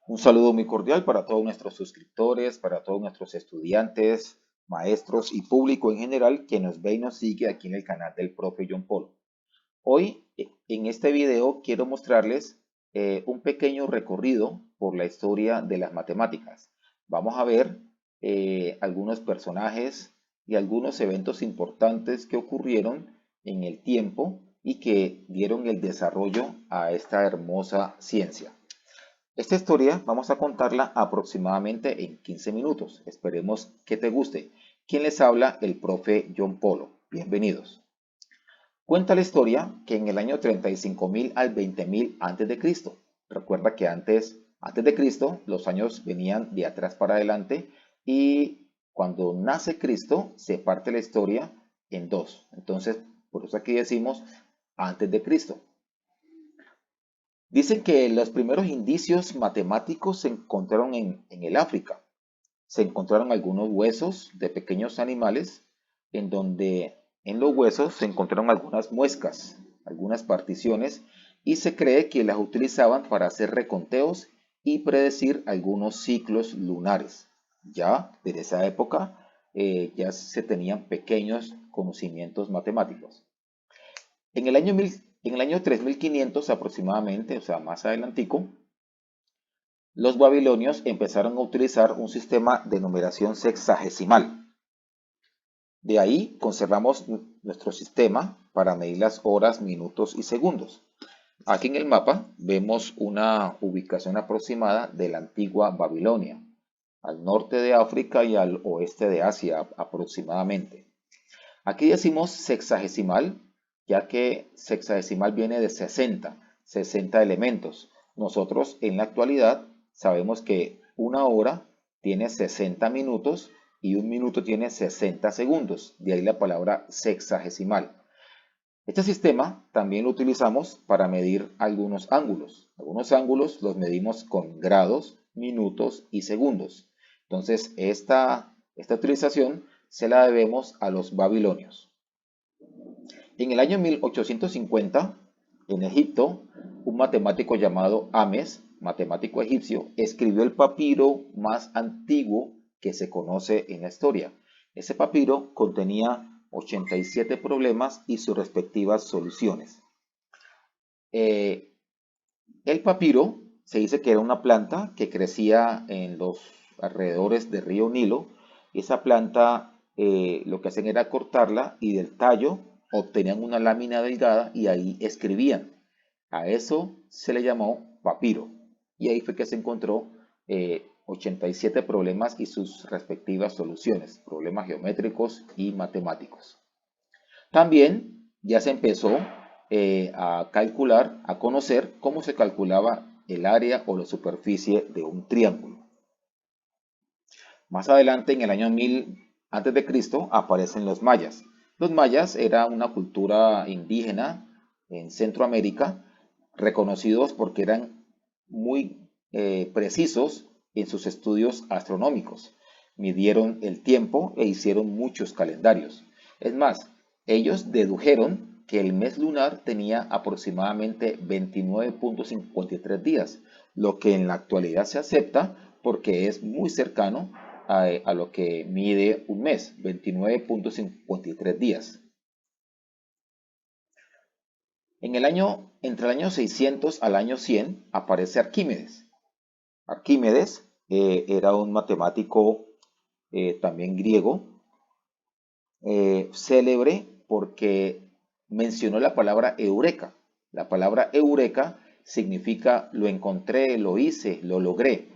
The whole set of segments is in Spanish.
Un saludo muy cordial para todos nuestros suscriptores, para todos nuestros estudiantes, maestros y público en general que nos ve y nos sigue aquí en el canal del profe John Paul. Hoy en este video quiero mostrarles un pequeño recorrido por la historia de las matemáticas. Vamos a ver algunos personajes y algunos eventos importantes que ocurrieron en el tiempo y que dieron el desarrollo a esta hermosa ciencia. Esta historia vamos a contarla aproximadamente en 15 minutos. Esperemos que te guste. ¿Quién les habla? El profe John Polo. Bienvenidos. Cuenta la historia que en el año 35.000 al 20.000 antes de Cristo. Recuerda que antes de Cristo los años venían de atrás para adelante y cuando nace Cristo se parte la historia en dos. Entonces, por eso aquí decimos antes de Cristo. Dicen que los primeros indicios matemáticos se encontraron en el África. Se encontraron algunos huesos de pequeños animales en donde en los huesos se encontraron algunas muescas, algunas particiones y se cree que las utilizaban para hacer reconteos y predecir algunos ciclos lunares. Ya desde esa época ya se tenían pequeños conocimientos matemáticos. En el año 3500 aproximadamente, o sea, más adelantico, los babilonios empezaron a utilizar un sistema de numeración sexagesimal. De ahí conservamos nuestro sistema para medir las horas, minutos y segundos. Aquí en el mapa vemos una ubicación aproximada de la antigua Babilonia, al norte de África y al oeste de Asia aproximadamente. Aquí decimos sexagesimal, ya que sexagesimal viene de 60 elementos. Nosotros en la actualidad sabemos que una hora tiene 60 minutos y un minuto tiene 60 segundos, de ahí la palabra sexagesimal. Este sistema también lo utilizamos para medir algunos ángulos. Algunos ángulos los medimos con grados, minutos y segundos. Entonces, esta utilización se la debemos a los babilonios. En el año 1850, en Egipto, un matemático llamado Ames, matemático egipcio, escribió el papiro más antiguo que se conoce en la historia. Ese papiro contenía 87 problemas y sus respectivas soluciones. El papiro se dice que era una planta que crecía en los alrededores del río Nilo. Esa planta lo que hacían era cortarla y del tallo obtenían una lámina delgada y ahí escribían. A eso se le llamó papiro. Y ahí fue que se encontró 87 problemas y sus respectivas soluciones, problemas geométricos y matemáticos. También ya se empezó a calcular, a conocer cómo se calculaba el área o la superficie de un triángulo. Más adelante, en el año 1000 antes de Cristo, aparecen los mayas. Los mayas era una cultura indígena en Centroamérica, reconocidos porque eran muy precisos en sus estudios astronómicos. Midieron el tiempo e hicieron muchos calendarios. Es más, ellos dedujeron que el mes lunar tenía aproximadamente 29.53 días, lo que en la actualidad se acepta porque es muy cercano a lo que mide un mes, 29.53 días. Entre el año 600 al año 100 aparece Arquímedes. Arquímedes era un matemático también griego, célebre porque mencionó la palabra eureka. La palabra eureka significa lo encontré, lo hice, lo logré.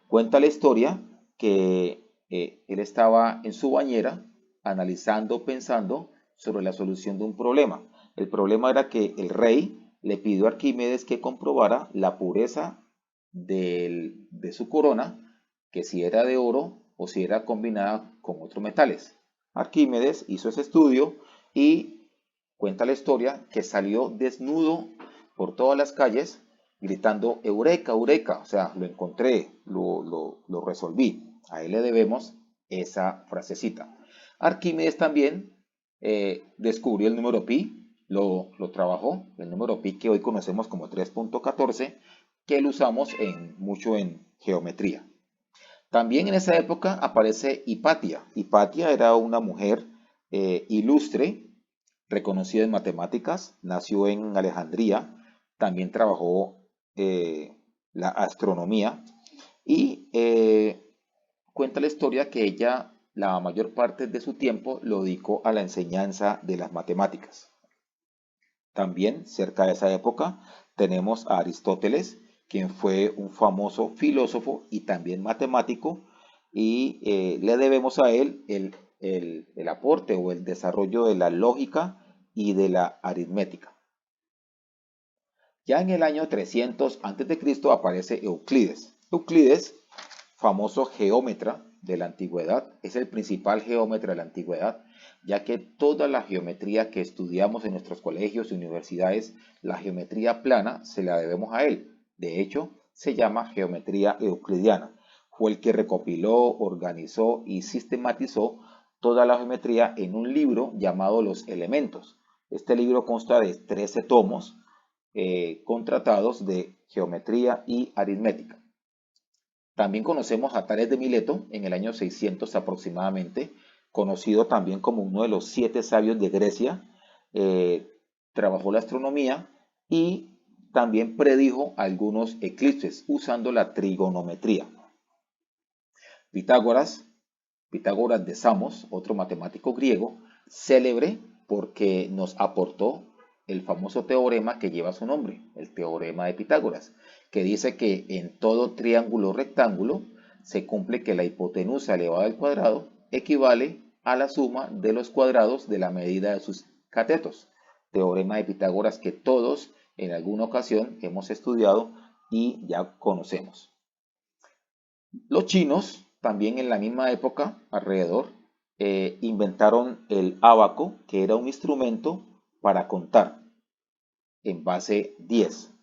Cuenta la historia que él estaba en su bañera analizando, pensando sobre la solución de un problema. El problema era que el rey le pidió a Arquímedes que comprobara la pureza de su corona, que si era de oro o si era combinada con otros metales. Arquímedes hizo ese estudio y cuenta la historia que salió desnudo por todas las calles gritando Eureka, Eureka, o sea, lo encontré, lo resolví. A él le debemos esa frasecita. Arquímedes también descubrió el número pi, lo trabajó, el número pi que hoy conocemos como 3.14, que lo usamos mucho en geometría. También en esa época aparece Hipatia. Hipatia era una mujer ilustre, reconocida en matemáticas, nació en Alejandría, también trabajó la astronomía y cuenta la historia que ella la mayor parte de su tiempo lo dedicó a la enseñanza de las matemáticas. También cerca de esa época tenemos a Aristóteles, quien fue un famoso filósofo y también matemático, y le debemos a él el aporte o el desarrollo de la lógica y de la aritmética. Ya en el año 300 a.C. aparece Euclides. Euclides, famoso geómetra de la antigüedad, es el principal geómetra de la antigüedad, ya que toda la geometría que estudiamos en nuestros colegios y universidades, la geometría plana, se la debemos a él. De hecho, se llama geometría euclidiana. Fue el que recopiló, organizó y sistematizó toda la geometría en un libro llamado Los Elementos. Este libro consta de 13 tomos con tratados de geometría y aritmética. También conocemos a Tales de Mileto en el año 600 aproximadamente, conocido también como uno de los 7 sabios de Grecia. Trabajó la astronomía y también predijo algunos eclipses usando la trigonometría. Pitágoras de Samos, otro matemático griego, célebre porque nos aportó el famoso teorema que lleva su nombre, el teorema de Pitágoras, que dice que en todo triángulo rectángulo se cumple que la hipotenusa elevada al cuadrado equivale a la suma de los cuadrados de la medida de sus catetos. Teorema de Pitágoras que todos en alguna ocasión hemos estudiado y ya conocemos. Los chinos, también en la misma época, alrededor, inventaron el ábaco, que era un instrumento para contar en base 10.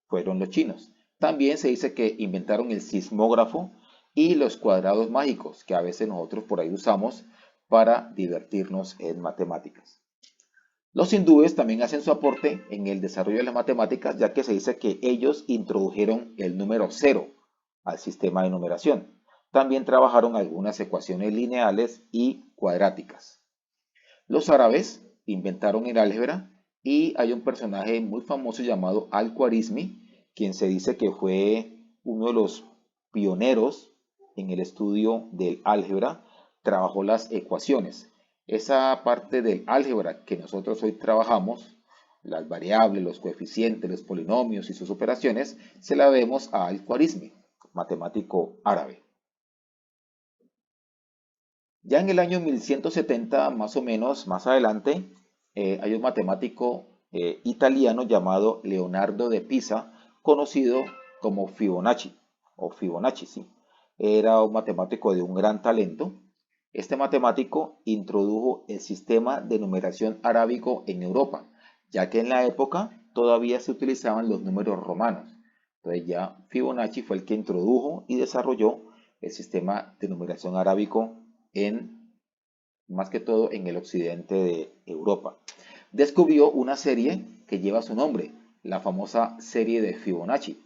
Fueron los chinos. También se dice que inventaron el sismógrafo y los cuadrados mágicos, que a veces nosotros por ahí usamos para divertirnos en matemáticas. Los hindúes también hacen su aporte en el desarrollo de las matemáticas, ya que se dice que ellos introdujeron el número 0 al sistema de numeración. También trabajaron algunas ecuaciones lineales y cuadráticas. Los árabes inventaron el álgebra y hay un personaje muy famoso llamado Al-Khwarizmi, quien se dice que fue uno de los pioneros en el estudio del álgebra, trabajó las ecuaciones. Esa parte del álgebra que nosotros hoy trabajamos, las variables, los coeficientes, los polinomios y sus operaciones, se la debemos a Al-Khwarizmi, matemático árabe. Ya en el año 1170, más o menos, más adelante, hay un matemático italiano llamado Leonardo de Pisa, conocido como Fibonacci, o Fibonacci, sí. Era un matemático de un gran talento. Este matemático introdujo el sistema de numeración arábigo en Europa, ya que en la época todavía se utilizaban los números romanos. Entonces ya Fibonacci fue el que introdujo y desarrolló el sistema de numeración arábigo más que todo en el occidente de Europa. Descubrió una serie que lleva su nombre, la famosa serie de Fibonacci.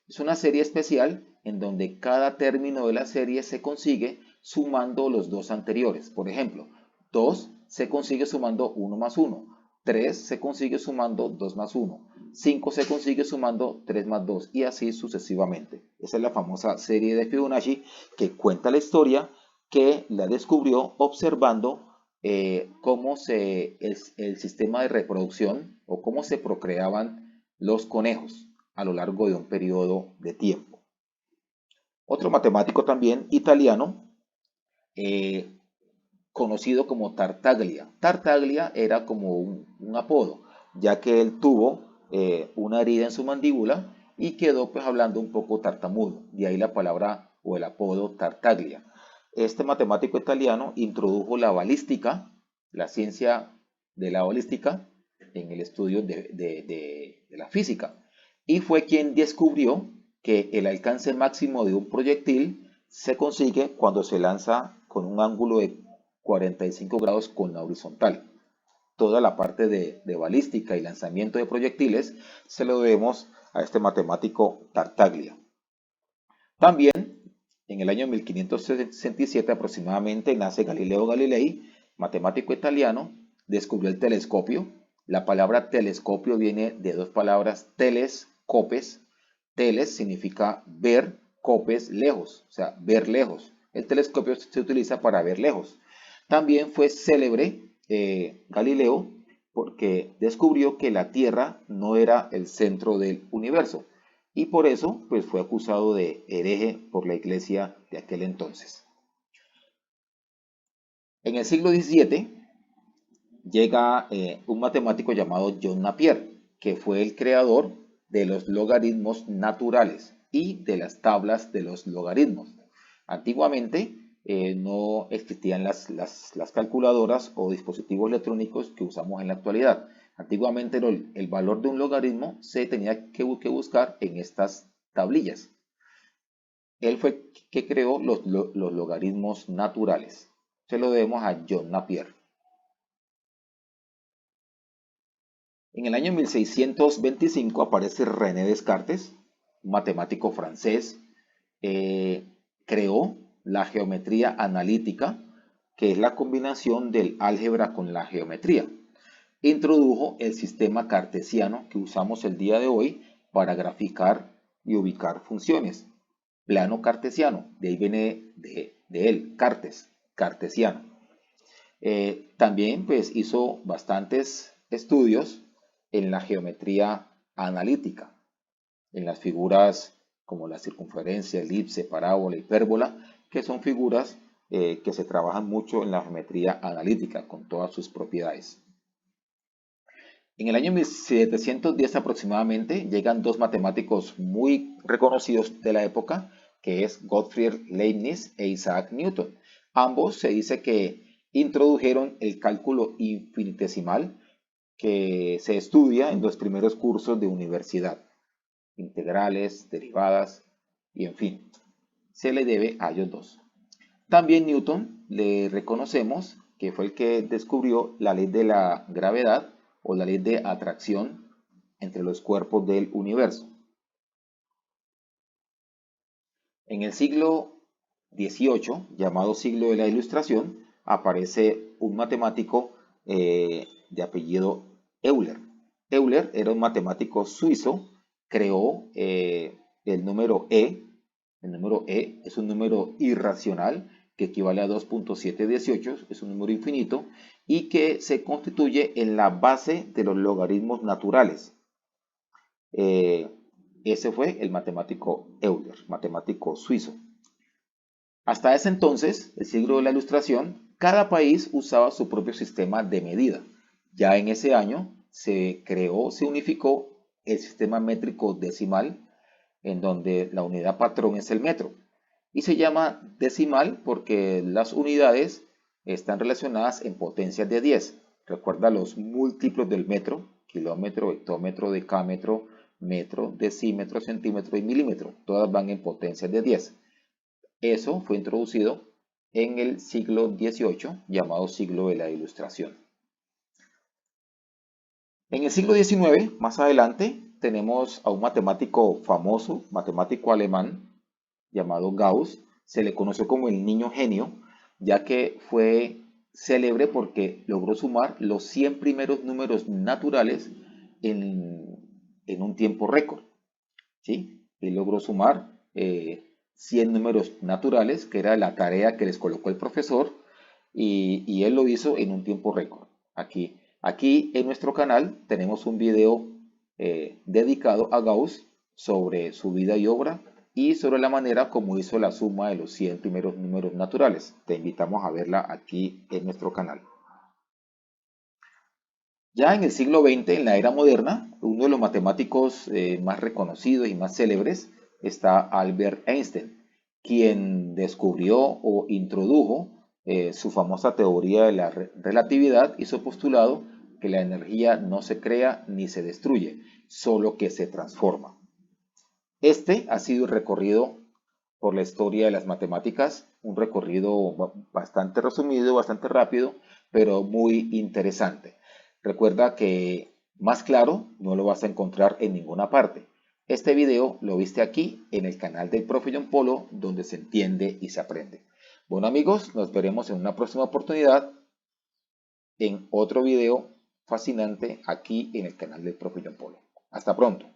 Es una serie especial en donde cada término de la serie se consigue sumando los dos anteriores. Por ejemplo, 2 se consigue sumando 1 más 1, 3 se consigue sumando 2 más 1, 5 se consigue sumando 3 más 2 y así sucesivamente. Esa es la famosa serie de Fibonacci que cuenta la historia que la descubrió observando cómo el sistema de reproducción o cómo se procreaban los conejos a lo largo de un periodo de tiempo. Otro matemático también italiano, conocido como Tartaglia. Tartaglia era como un apodo, ya que él tuvo una herida en su mandíbula y quedó pues hablando un poco tartamudo, de ahí la palabra o el apodo Tartaglia. Este matemático italiano introdujo la balística, la ciencia de la balística, en el estudio de la física, y fue quien descubrió que el alcance máximo de un proyectil se consigue cuando se lanza con un ángulo de 45 grados con la horizontal. Toda la parte de balística y lanzamiento de proyectiles se lo debemos a este matemático Tartaglia. También en el año 1567 aproximadamente nace Galileo Galilei, matemático italiano, descubrió el telescopio. La palabra telescopio viene de dos palabras teles, copes. Teles significa ver, copes, lejos, o sea, ver lejos. El telescopio se utiliza para ver lejos. También fue célebre Galileo porque descubrió que la Tierra no era el centro del universo y por eso pues, fue acusado de hereje por la iglesia de aquel entonces. En el siglo XVII llega un matemático llamado John Napier, que fue el creador de los logaritmos naturales y de las tablas de los logaritmos. Antiguamente no existían las calculadoras o dispositivos electrónicos que usamos en la actualidad. Antiguamente el valor de un logaritmo se tenía que buscar en estas tablillas. Él fue el que creó los logaritmos naturales. Se lo debemos a John Napier. En el año 1625 aparece René Descartes, un matemático francés. Creó la geometría analítica, que es la combinación del álgebra con la geometría. Introdujo el sistema cartesiano que usamos el día de hoy para graficar y ubicar funciones. Plano cartesiano, de ahí viene de él, cartesiano. También pues, hizo bastantes estudios en la geometría analítica, en las figuras como la circunferencia, elipse, parábola, hipérbola, que son figuras que se trabajan mucho en la geometría analítica con todas sus propiedades. En el año 1710 aproximadamente llegan dos matemáticos muy reconocidos de la época, que es Gottfried Leibniz e Isaac Newton. Ambos se dice que introdujeron el cálculo infinitesimal que se estudia en los primeros cursos de universidad, integrales, derivadas y en fin, se le debe a ellos dos. También Newton le reconocemos que fue el que descubrió la ley de la gravedad o la ley de atracción entre los cuerpos del universo. En el siglo XVIII, llamado siglo de la Ilustración, aparece un matemático de apellido Euler. Euler era un matemático suizo, creó el número E. El número E es un número irracional que equivale a 2.718, es un número infinito y que se constituye en la base de los logaritmos naturales. Ese fue el matemático Euler, matemático suizo. Hasta ese entonces, el siglo de la Ilustración, cada país usaba su propio sistema de medida. Ya en ese año se unificó el sistema métrico decimal, en donde la unidad patrón es el metro. Y se llama decimal porque las unidades están relacionadas en potencias de 10. Recuerda los múltiplos del metro, kilómetro, hectómetro, decámetro, metro, decímetro, centímetro y milímetro. Todas van en potencias de 10. Eso fue introducido en el siglo XVIII, llamado siglo de la Ilustración. En el siglo XIX, más adelante, tenemos a un matemático famoso, matemático alemán, llamado Gauss. Se le conoció como el niño genio, ya que fue célebre porque logró sumar los 100 primeros números naturales en un tiempo récord. ¿Sí? Él logró sumar 100 números naturales, que era la tarea que les colocó el profesor, y él lo hizo en un tiempo récord. Aquí en nuestro canal tenemos un video dedicado a Gauss sobre su vida y obra y sobre la manera como hizo la suma de los 100 primeros números naturales. Te invitamos a verla aquí en nuestro canal. Ya en el siglo XX, en la era moderna, uno de los matemáticos más reconocidos y más célebres está Albert Einstein, quien descubrió o introdujo su famosa teoría de la relatividad y su postulado que la energía no se crea ni se destruye, solo que se transforma. Este ha sido el recorrido por la historia de las matemáticas, un recorrido bastante resumido, bastante rápido, pero muy interesante. Recuerda que más claro no lo vas a encontrar en ninguna parte. Este video lo viste aquí en el canal del Profe John Polo, donde se entiende y se aprende. Bueno amigos, nos veremos en una próxima oportunidad en otro video fascinante aquí en el canal del Profe John Polo. Hasta pronto.